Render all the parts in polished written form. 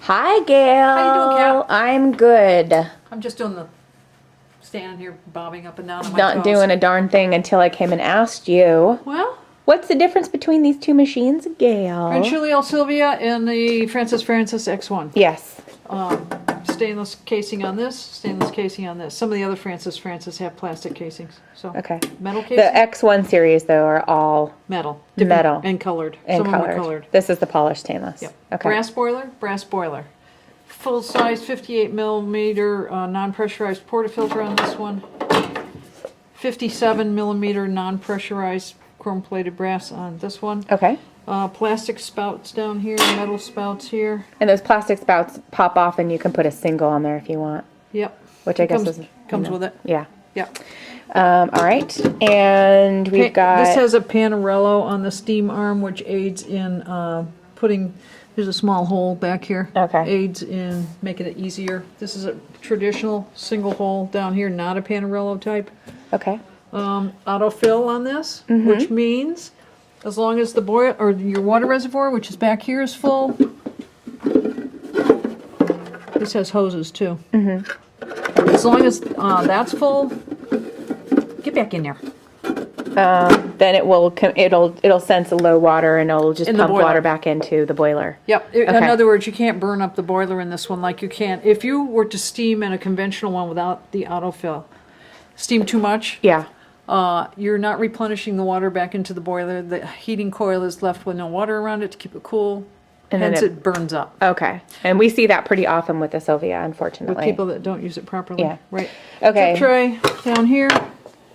Hi, Gail. How you doing, Kat? I'm good. I'm just doing the standing here bobbing up and down on my Not toes. doing a darn thing until I came and asked you. Well, What's the difference between these two machines, Gail? Rancilio Silvia and the Francis X1. Yes. Stainless casing on this, stainless casing on this. Some of the other Francis have plastic casings. So Okay. metal casing, The X1 series, though, are all metal, metal and colored. and Some of them colored. are colored. This is the polished stainless. Yep. Okay. Brass boiler. Full size 58 millimeter non-pressurized portafilter on this one. 57 millimeter non-pressurized chrome-plated brass on this one. Okay. Plastic spouts down here, metal spouts here. And those plastic spouts pop off, and you can put a single on there if you want. Yep. Which I guess comes with it. Yeah. Yep. All right. And we've got... This has a Panarello on the steam arm, which aids in putting... There's a small hole back here. Okay. Aids in making it easier. This is a traditional single hole down here, not a Panarello type. Okay. Autofill on this, which means as long as the boil or your water reservoir, which is back here, is full. This has hoses too. As long as that's full, get back in there. Then it'll sense a low water, and it'll just pump boiler. water back into the boiler. Yep. In other words, you can't burn up the boiler in this one like you can if you were to steam in a conventional one without the autofill. Steam too much. Yeah. You're not replenishing the water back into the boiler. The heating coil is left with no water around it to keep it cool. And hence then it burns up. Okay. And we see that pretty often with the Silvia, unfortunately. With people that don't use it properly. Yeah. Right. Okay. Drip tray down here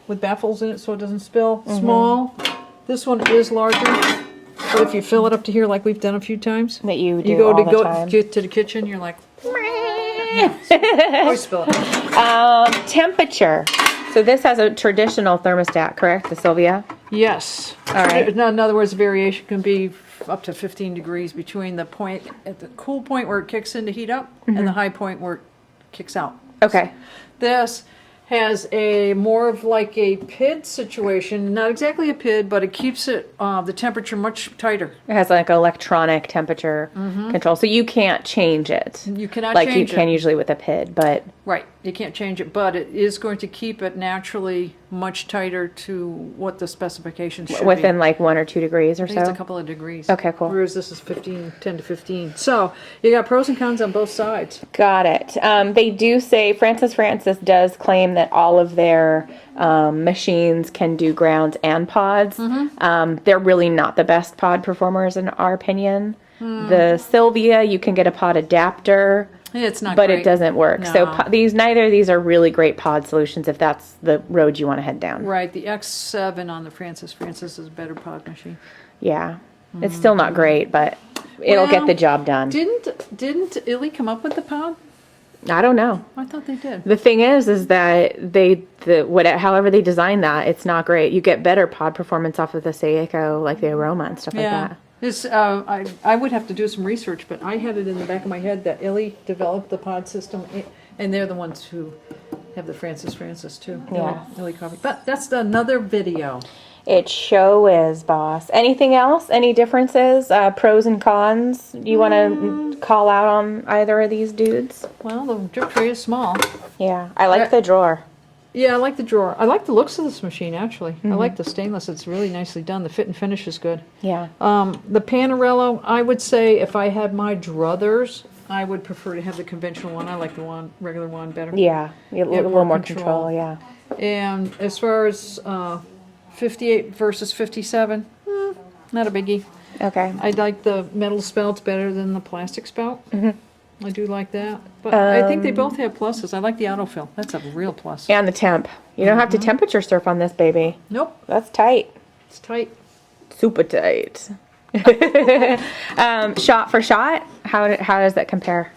with baffles in it so it doesn't spill. Small. This one is larger. But if you fill it up to here like we've done a few times. That you do You go all to the go time. get to the kitchen, you're like, always spill it. Temperature. So this has a traditional thermostat, correct? The Silvia? Yes. All right. In other words, the variation can be up to 15 degrees between the point at the cool point where it kicks in to heat up and the high point where it kicks out. Okay. This has a more of like a PID situation, not exactly a PID, but it keeps it the temperature much tighter. It has like electronic temperature control, so you can't change it. You cannot like change you can it. usually with a PID, but Right, you can't change it, but it is going to keep it naturally much tighter to what the specifications should be. within like 1 or 2 degrees or I think it's so. a couple of degrees. Okay, cool. Whereas this is 10 to 15. So you got pros and cons on both sides. Got it. They do say Francis does claim that all of their machines can do grounds and pods. They're really not the best pod performers in our opinion. The Silvia, you can get a pod adapter. It's not But great. it doesn't work. No. So neither of these are really great pod solutions if that's the road you want to head down. Right, the X7 on the Francis is a better pod machine. Yeah. It's still not great, but it'll get Well, the job done. Didn't Illy come up with the pod? I don't know. I thought they did. The thing is that however they design that, it's not great. You get better pod performance off of the Seiko, like the Aroma and stuff like that. This, I would have to do some research, but I had it in the back of my head that Illy developed the pod system, and they're the ones who have the Francis too. Yeah. Illy coffee. But that's another video. It show is, boss. Anything else? Any differences? Pros and cons? You want to call out on either of these dudes? Well, the drip tray is small. Yeah, I like the drawer. Yeah, I like the drawer. I like the looks of this machine, actually. I like the stainless. It's really nicely done. The fit and finish is good. Yeah. The Panarello, I would say if I had my druthers, I would prefer to have the conventional one. I like the regular one better. Yeah, a little more more control. control, yeah. And as far as 58 versus 57, not a biggie. Okay. I like the metal spouts better than the plastic spout. I do like that. But I think they both have pluses. I like the autofill. That's a real plus. And the temp. You don't have to temperature surf on this baby. Nope. That's tight. It's tight. Super tight. Shot for shot, how does that compare?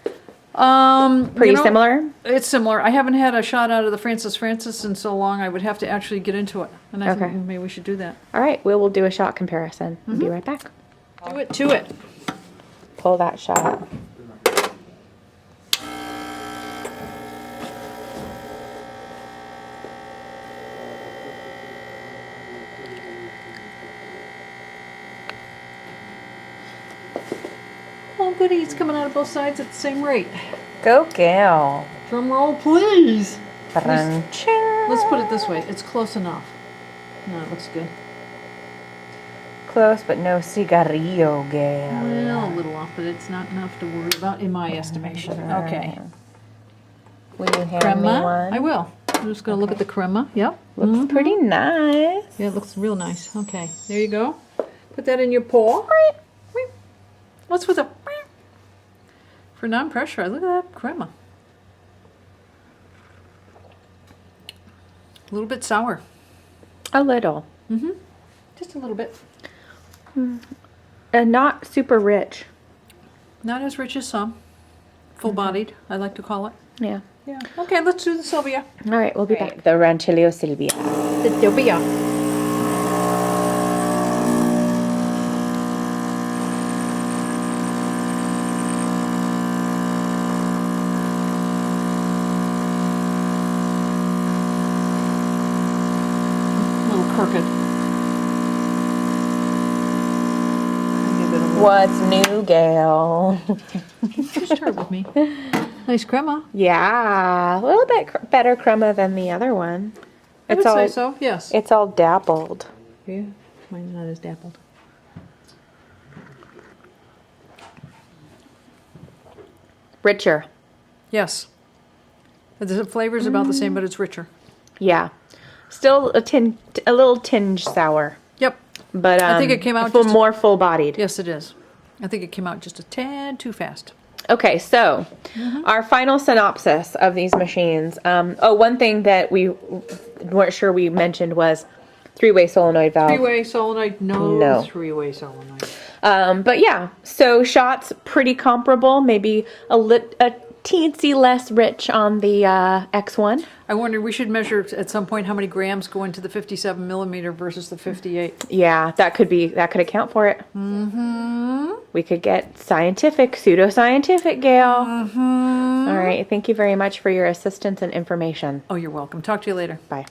Pretty similar? It's similar. I haven't had a shot out of the Francis in so long. I would have to actually get into it. And I think maybe we should do that. All right, we'll do a shot comparison. We'll be right back. Do it to it. Pull that shot. Oh, goody, it's coming out of both sides at the same rate. Go Gail. Drum roll, please. Crunching. Let's put it this way. It's close enough. No, it looks good. Close, but no cigarillo, Gail. Well, a little off, but it's not enough to worry about in my estimation. Okay. Will you hand me Crema. one? I will. I'm just going to look at the crema. Yep. Looks pretty nice. Yeah, it looks real nice. Okay, there you go. Put that in your paw. What's with the... For non-pressure, look at that crema. A little bit sour. A little. Just a little bit. And not super rich. Not as rich as some. Full-bodied, I like to call it. Yeah. Yeah. Okay, let's do the Silvia. All right, we'll be back. The Rancilio Silvia. The Silvia. A little crooked. What's new, Gail? Just her with me. Nice crema. Yeah, a little bit better crema than the other one. I would say so, yes. It's all dappled. Yeah, mine's not as dappled. Richer. Yes. The flavor's about the same, but it's richer. Yeah. Still a little tinge sour, Yep. but I think it came out full, just a- more full-bodied. Yes, it is. I think it came out just a tad too fast. Okay, so our final synopsis of these machines. One thing that we weren't sure we mentioned was three-way solenoid valve. Three-way solenoid, no, No. three-way solenoid. But yeah, so shots pretty comparable, maybe a teensy less rich on the X1. I wonder, we should measure at some point how many grams go into the 57 millimeter versus the 58. Yeah, that could account for it. We could get scientific, pseudoscientific, Gail. All right, thank you very much for your assistance and information. Oh, you're welcome. Talk to you later. Bye.